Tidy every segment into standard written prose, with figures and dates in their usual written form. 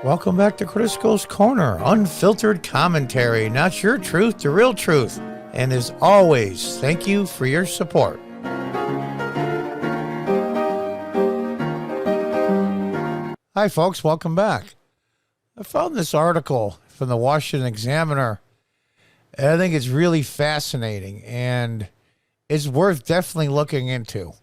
Welcome back to Crisco's Corner, unfiltered commentary, not your truth, the real truth. And as always, thank you for your support. Hi folks, welcome back. I found this article from the Washington Examiner, and I think it's really fascinating, and it's worth definitely looking into.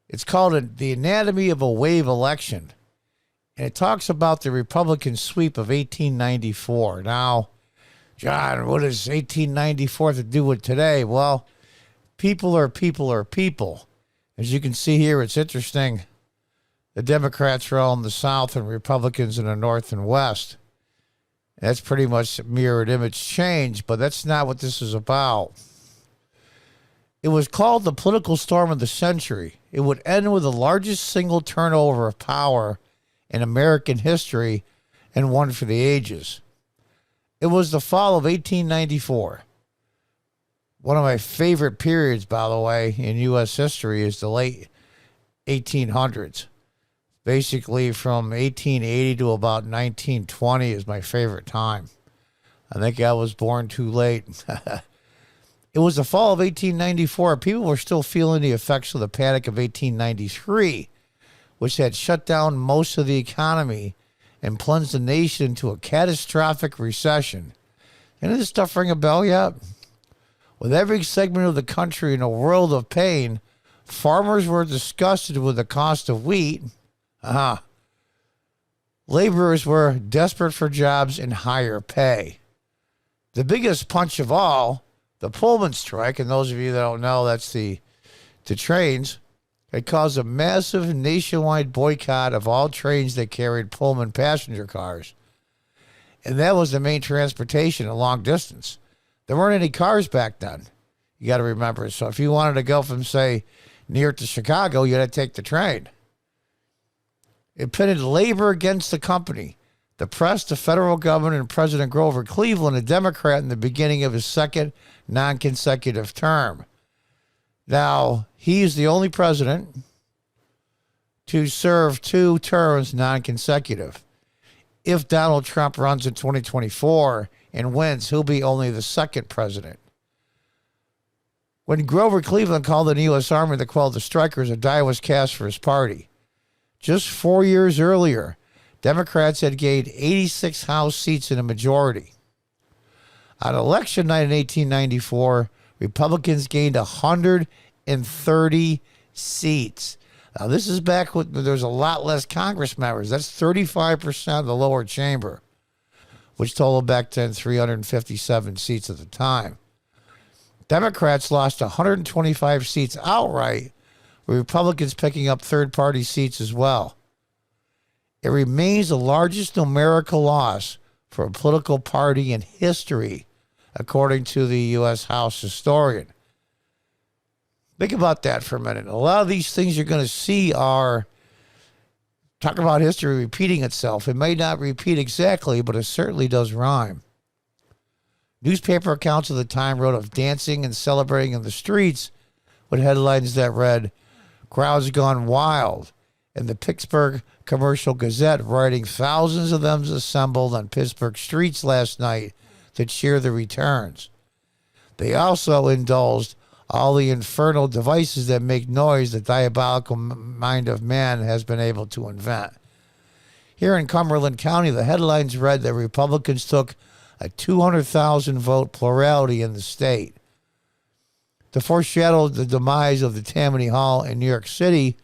It's called The Anatomy of a Wave Election. And it talks about the Republican sweep of 1894. Now, John, what does 1894 to do with today? Well, people are people are people. As you can see here, it's interesting. The Democrats are all in the South and Republicans in the North and West. That's pretty much a mirrored image change, but that's not what this is about. It was called the political storm of the century. It would end with the largest single turnover of power in American history and one for the ages. It was the fall of 1894. One of my favorite periods, by the way, in U.S. history is the late 1800s. Basically from 1880 to about 1920 is my favorite time. I think I was born too late. It was the fall of 1894. People were still feeling the effects of the panic of 1893, which had shut down most of the economy and plunged the nation into a catastrophic recession. Any of this stuff ring a bell yet? With every segment of the country in a world of pain, farmers were disgusted with the cost of wheat. Laborers were desperate for jobs and higher pay. The biggest punch of all, the Pullman strike, and those of you that don't know, that's the trains. It caused a massive nationwide boycott of all trains that carried Pullman passenger cars. And that was the main transportation at long distance. There weren't any cars back then. You got to remember. So if you wanted to go from, say, New York to Chicago, you had to take the train. It pitted labor against the company. The press, the federal government, and President Grover Cleveland, a Democrat in the beginning of his second non-consecutive term. Now, he's the only president to serve 2 terms non-consecutive. If Donald Trump runs in 2024 and wins, he'll be only the second president. When Grover Cleveland called in the U.S. Army to quell the strikers, a die was cast for his party. Just 4 years earlier, Democrats had gained 86 House seats in a majority. On election night in 1894, Republicans gained 130 seats. Now, this is back when there's a lot less Congress members. That's 35% of the lower chamber, which totaled back then 357 seats at the time. Democrats lost 125 seats outright, with Republicans picking up third-party seats as well. It remains the largest numerical loss for a political party in history, according to the U.S. House historian. Think about that for a minute. A lot of these things you're going to see are, talk about history repeating itself. It may not repeat exactly, but it certainly does rhyme. Newspaper accounts of the time wrote of dancing and celebrating in the streets with headlines that read, "Crowds gone wild," and the Pittsburgh Commercial Gazette writing, "Thousands of them assembled on Pittsburgh streets last night to cheer the returns." They also indulged all the infernal devices that make noise the diabolical mind of man has been able to invent. Here in Cumberland County, the headlines read that Republicans took a 200,000 vote plurality in the state. To foreshadow the demise of the Tammany Hall in New York City,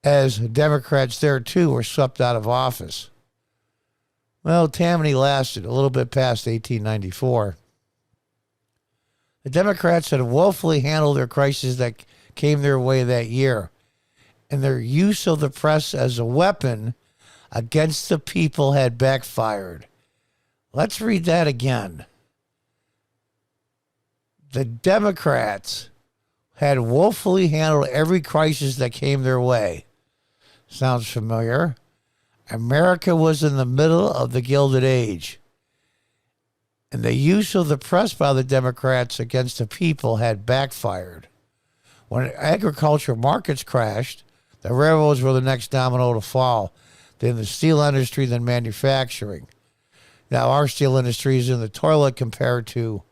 as Democrats there too were swept out of office. Well, Tammany lasted a little bit past 1894. The Democrats had woefully handled their crises that came their way that year, and their use of the press as a weapon against the people had backfired. Let's read that again. The Democrats had woefully handled every crisis that came their way. Sounds familiar? America was in the middle of the Gilded Age, and the use of the press by the Democrats against the people had backfired. When agricultural markets crashed, the railroads were the next domino to fall. then the steel industry, then manufacturing. Now, our steel industry is in the toilet compared to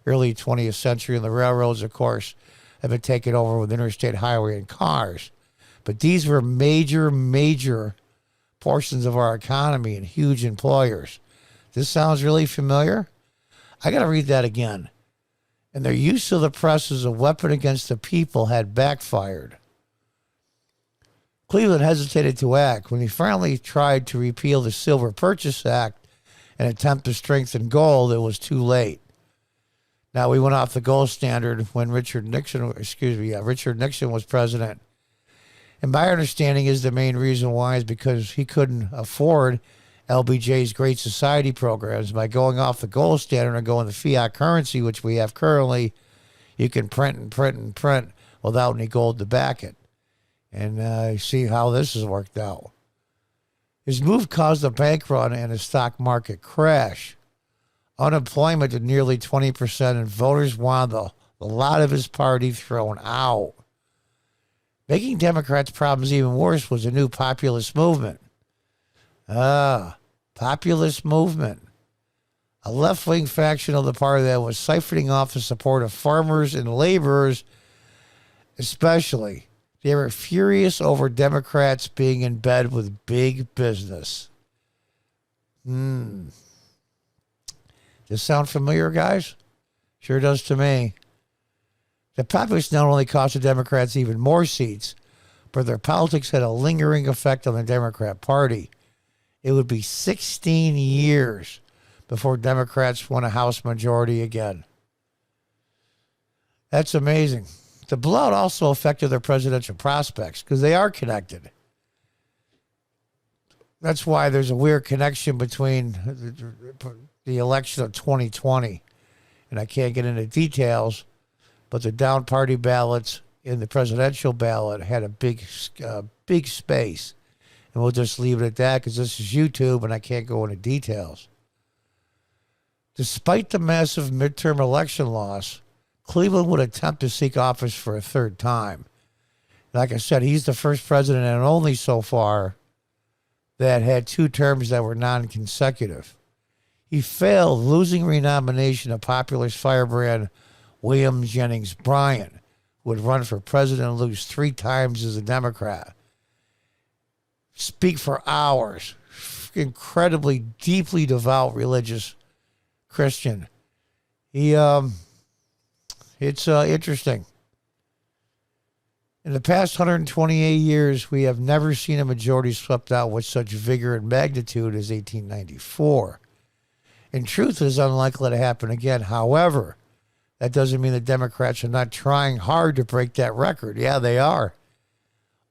early 20th century, and the railroads, of course, have been taken over with interstate highway and cars. But these were major portions of our economy and huge employers. This sounds really familiar? I got to read that again. And their use of the press as a weapon against the people had backfired. Cleveland hesitated to act. When he finally tried to repeal the Silver Purchase Act and attempt to strengthen gold, it was too late. Now, we went off the gold standard when Richard Nixon was president. And my understanding is the main reason why is because he couldn't afford LBJ's Great Society programs. By going off the gold standard and going the fiat currency, which we have currently, you can print and print and print without any gold to back it. And see how this has worked out. His move caused a bank run and a stock market crash. Unemployment at nearly 20%, and voters wanted a lot of his party thrown out. Making Democrats' problems even worse was a new populist movement. Populist movement. A left-wing faction of the party that was siphoning off the support of farmers and laborers, especially. They were furious over Democrats being in bed with big business. Does this sound familiar, guys? Sure does to me. The populists not only cost the Democrats even more seats, but their politics had a lingering effect on the Democrat Party. It would be 16 years before Democrats won a House majority again. That's amazing. The blowout also affected their presidential prospects because they are connected. That's why there's a weird connection between the election of 2020. And I can't get into details, but the down party ballots in the presidential ballot had a big space. And we'll just leave it at that because this is YouTube and I can't go into details. Despite the massive midterm election loss, Cleveland would attempt to seek office for a third time. Like I said, he's the first president and only so far that had two terms that were non-consecutive. He failed, losing renomination of populist firebrand William Jennings Bryan, who would run for president and lose 3 times as a Democrat. Speak for hours. Incredibly, deeply devout religious Christian. It's interesting. In the past 128 years, we have never seen a majority swept out with such vigor and magnitude as 1894. In truth, it is unlikely to happen again. However, that doesn't mean the Democrats are not trying hard to break that record. Yeah, they are.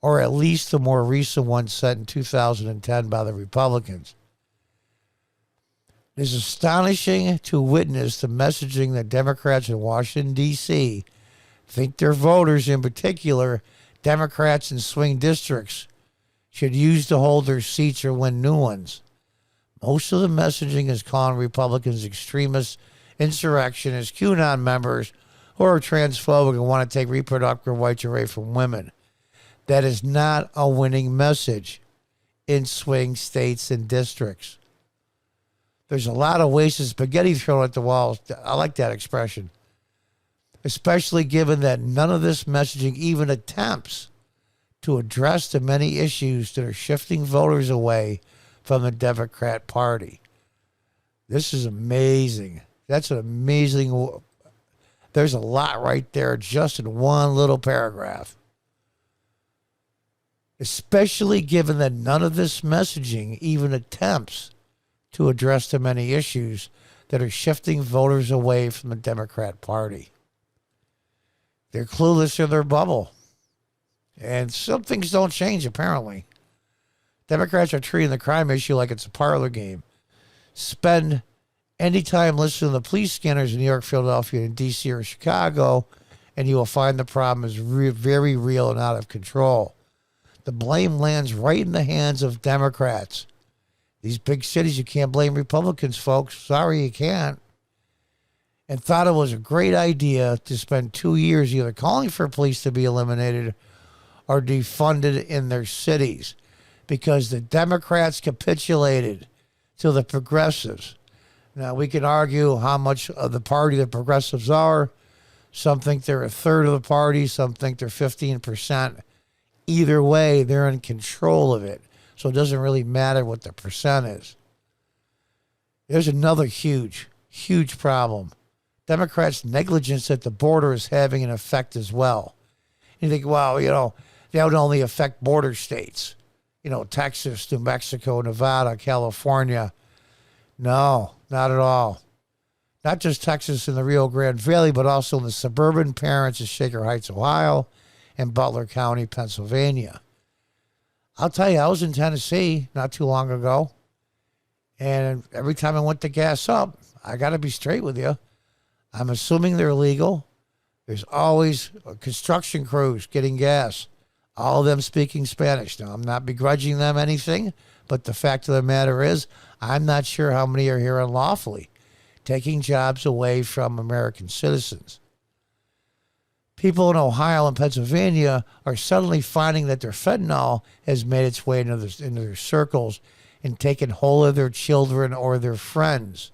Or at least the more recent one set in 2010 by the Republicans. It is astonishing to witness the messaging that Democrats in Washington, D.C. think their voters, in particular Democrats in swing districts, should use to hold their seats or win new ones. Most of the messaging is calling Republicans extremists, insurrectionists, QAnon members, who are transphobic and want to take reproductive rights away from women. That is not a winning message in swing states and districts. There's a lot of wasted spaghetti thrown at the walls. I like that expression. Especially given that none of this messaging even attempts to address the many issues that are shifting voters away from the Democrat Party. This is amazing. That's an amazing... There's a lot right there just in one little paragraph. Especially given that none of this messaging even attempts to address the many issues that are shifting voters away from the Democrat Party. They're clueless in their bubble. And some things don't change, apparently. Democrats are treating the crime issue like it's a parlor game. Spend any time listening to the police scanners in New York, Philadelphia, and D.C. or Chicago, and you will find the problem is very real and out of control. The blame lands right in the hands of Democrats. These big cities, you can't blame Republicans, folks. Sorry, you can't. And thought it was a great idea to spend 2 years either calling for police to be eliminated or defunded in their cities. because the Democrats capitulated to the progressives. Now, we can argue how much of the party the progressives are. Some think they're a third of the party. Some think they're 15%. Either way, they're in control of it. So it doesn't really matter what the percent is. There's another huge, huge problem. Democrats' negligence at the border is having an effect as well. You think, well, that would only affect border states. Texas, New Mexico, Nevada, California. No, not at all. Not just Texas and the Rio Grande Valley, but also in the suburban parents of Shaker Heights, Ohio, and Butler County, Pennsylvania. I'll tell you, I was in Tennessee not too long ago, and every time I went to gas up, I got to be straight with you, I'm assuming they're legal. There's always construction crews getting gas, all of them speaking Spanish. Now, I'm not begrudging them anything, but the fact of the matter is, I'm not sure how many are here unlawfully, taking jobs away from American citizens. People in Ohio and Pennsylvania are suddenly finding that their fentanyl has made its way into their circles and taken hold of their children or their friends.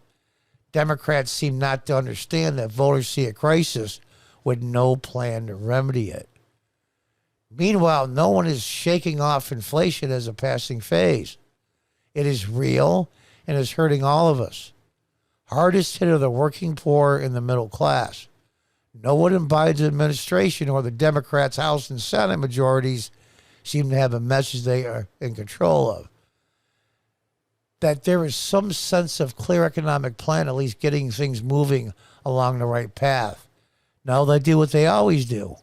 Democrats seem not to understand that voters see a crisis with no plan to remedy it. Meanwhile, no one is shaking off inflation as a passing phase. It is real and is hurting all of us. Hardest hit are the working poor and the middle class. No one in Biden's administration or the Democrats' House and Senate majorities seem to have a message they are in control of. That there is some sense of clear economic plan, at least getting things moving along the right path. No, they do what they always do.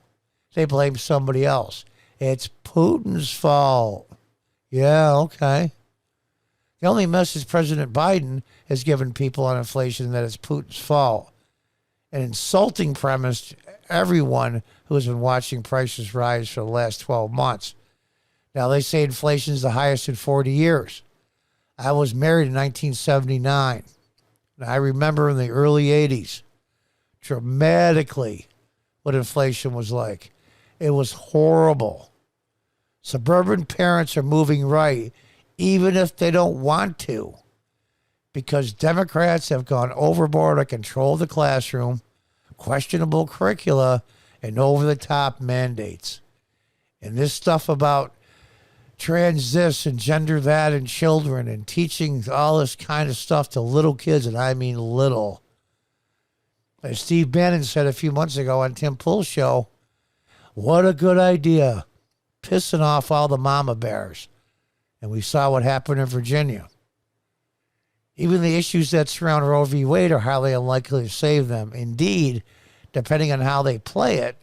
They blame somebody else. It's Putin's fault. Yeah, okay. The only message President Biden has given people on inflation is that it's Putin's fault. An insulting premise to everyone who has been watching prices rise for the last 12 months. Now, they say inflation is the highest in 40 years. I was married in 1979. And I remember in the early 80s, dramatically, what inflation was like. It was horrible. Suburban parents are moving right, even if they don't want to, because Democrats have gone overboard to control the classroom, questionable curricula, and over-the-top mandates. And this stuff about trans this and gender that and children and teaching all this kind of stuff to little kids, and I mean little. As Steve Bannon said a few months ago on Tim Pool's show, what a good idea, pissing off all the mama bears. And we saw what happened in Virginia. Even the issues that surround Roe v. Wade are highly unlikely to save them. Indeed, depending on how they play it,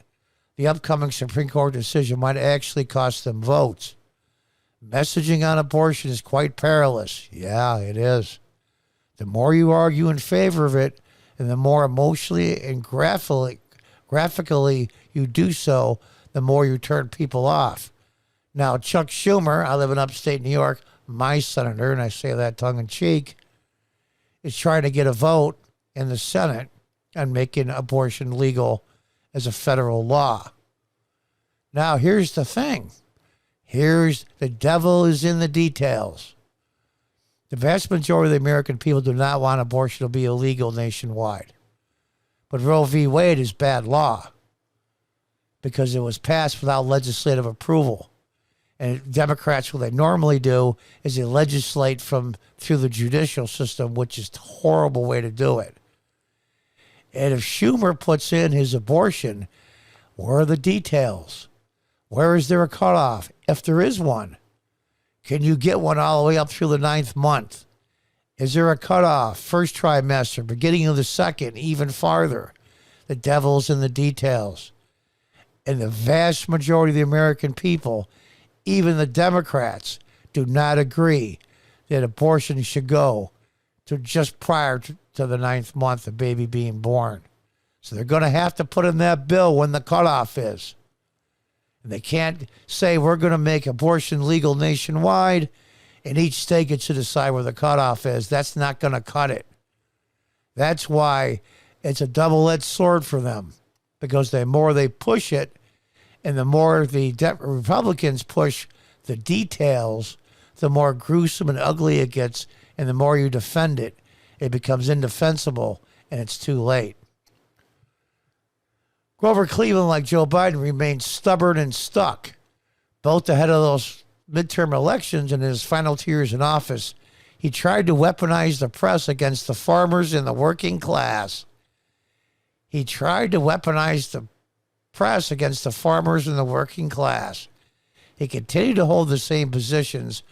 the upcoming Supreme Court decision might actually cost them votes. Messaging on abortion is quite perilous. Yeah, it is. The more you argue in favor of it, and the more emotionally and graphically you do so, the more you turn people off. Now, Chuck Schumer, I live in upstate New York, my senator, and I say that tongue-in-cheek, is trying to get a vote in the Senate on making abortion legal as a federal law. Now, here's the thing. The devil is in the details. The vast majority of the American people do not want abortion to be illegal nationwide. But Roe v. Wade is bad law because it was passed without legislative approval. And Democrats, what they normally do is they legislate through the judicial system, which is a horrible way to do it. And if Schumer puts in his abortion, where are the details? Where is there a cutoff, if there is one? Can you get one all the way up through the 9th month? Is there a cutoff, first trimester, beginning of the second, even farther? The devil's in the details. And the vast majority of the American people, even the Democrats, do not agree that abortion should go to just prior to the 9th month of baby being born. So they're going to have to put in that bill when the cutoff is. And they can't say we're going to make abortion legal nationwide and each state gets to decide where the cutoff is. That's not going to cut it. That's why it's a double-edged sword for them, because the more they push it and the more the Republicans push the details the more gruesome and ugly it gets, and the more you defend it, it becomes indefensible, and it's too late. Grover Cleveland, like Joe Biden, remained stubborn and stuck, both ahead of those midterm elections and in his final 2 years in office. He tried to weaponize the press against the farmers and the working class. He tried to weaponize the press against the farmers and the working class. He continued to hold the same positions,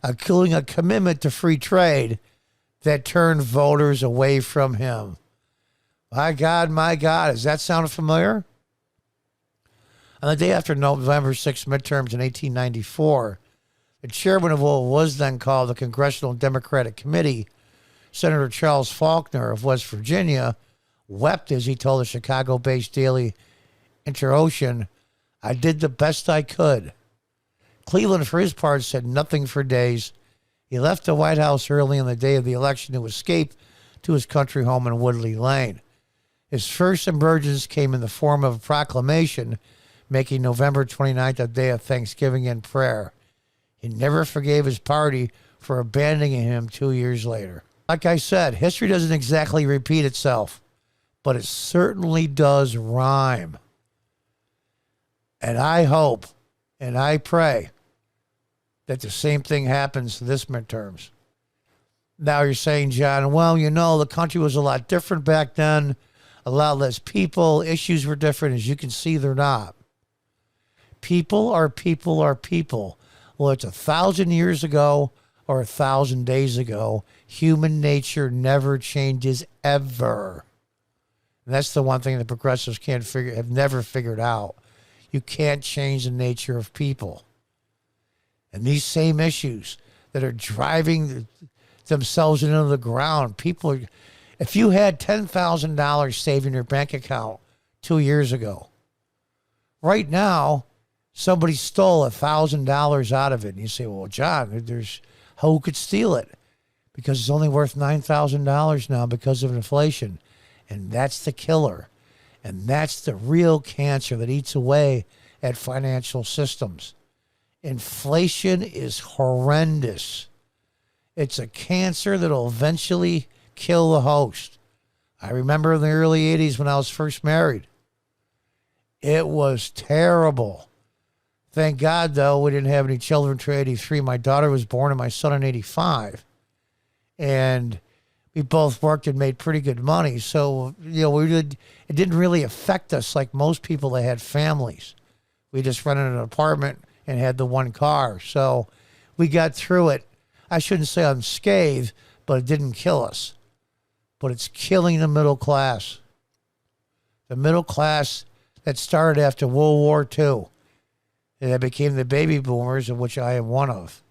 including a commitment to free trade that turned voters away from him. My God, does that sound familiar? On the day after November 6 midterms in 1894, the chairman of what was then called the Congressional Democratic Committee, Senator Charles Faulkner of West Virginia, wept as he told the Chicago-based Daily Inter-Ocean, "I did the best I could." Cleveland, for his part, said nothing for days. He left the White House early on the day of the election to escape to his country home in Woodley Lane. His first emergence came in the form of a proclamation making November 29th a day of thanksgiving and prayer. He never forgave his party for abandoning him 2 years later. Like I said, history doesn't exactly repeat itself, but it certainly does rhyme. And I hope and I pray that the same thing happens this midterms. Now you're saying, John, well, the country was a lot different back then, a lot less people, issues were different. As you can see, they're not. People are people are people. Well, it's 1,000 years ago or 1,000 days ago. Human nature never changes ever. And that's the one thing that progressives have never figured out. You can't change the nature of people. And these same issues that are driving themselves into the ground, if you had $10,000 saved in your bank account 2 years ago, right now, somebody stole $1,000 out of it. And you say, well, John, who could steal it? Because it's only worth $9,000 now because of inflation. And that's the killer. And that's the real cancer that eats away at financial systems. Inflation is horrendous. It's a cancer that'll eventually kill the host. I remember in the early 80s when I was first married. It was terrible. Thank God, though, we didn't have any children until 83. My daughter was born and my son in 85. And we both worked and made pretty good money. So, it didn't really affect us like most people that had families. We just rented an apartment and had the one car. So we got through it. I shouldn't say unscathed, but it didn't kill us. But it's killing the middle class. The middle class that started after World War II. And that became the baby boomers, of which I am one of.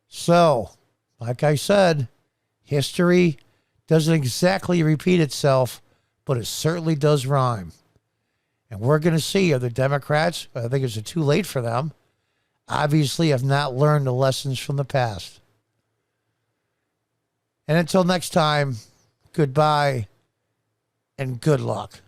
So, like I said, history doesn't exactly repeat itself, but it certainly does rhyme. And we're going to see, are the Democrats, I think it's too late for them, obviously have not learned the lessons from the past. And until next time, goodbye and good luck.